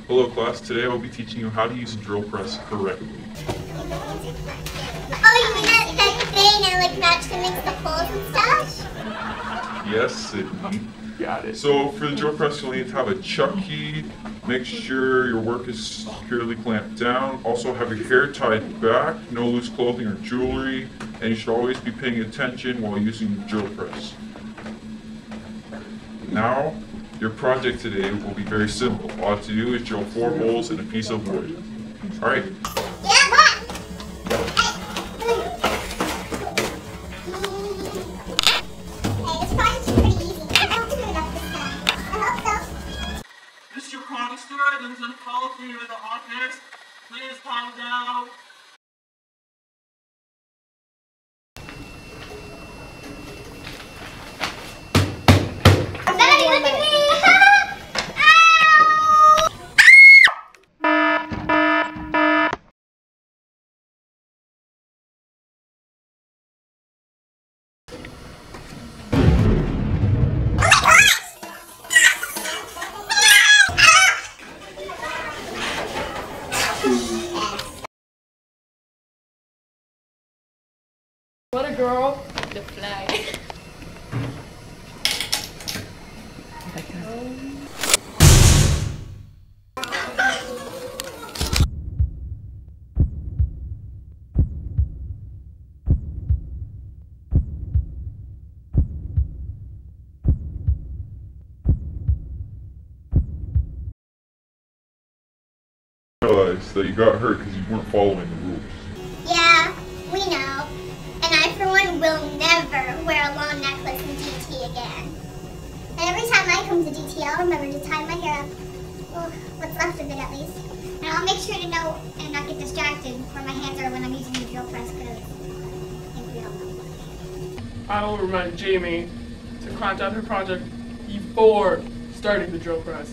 Hello class, today I will be teaching you how to use a drill press correctly. Oh, you mean that thing and like match to mix the holes and stuff? Yes, Sydney. Got it. So for the drill press you'll need to have a chuck key, make sure your work is securely clamped down, also have your hair tied back, no loose clothing or jewelry, and you should always be paying attention while using the drill press. Now, your project today will be very simple. All you have to do is drill 4 holes in a piece of wood. Alright? Yeah, what? This project's pretty easy. I hope to do it up this time. I hope so. Mr. Chronister, there's a call for you in the office. Please calm down. Daddy, look at me! What a girl. The flag. Realize that you got hurt because you weren't following the rules. Yeah, we know. And I, for one, will never wear a long necklace in DT again. And every time I come to DT, I'll remember to tie my hair up. Well, what's left of it, at least. And I'll make sure to know and not get distracted where my hands are when I'm using the drill press, because I think we all know. I will remind Jamie to contact her project before starting the drill press.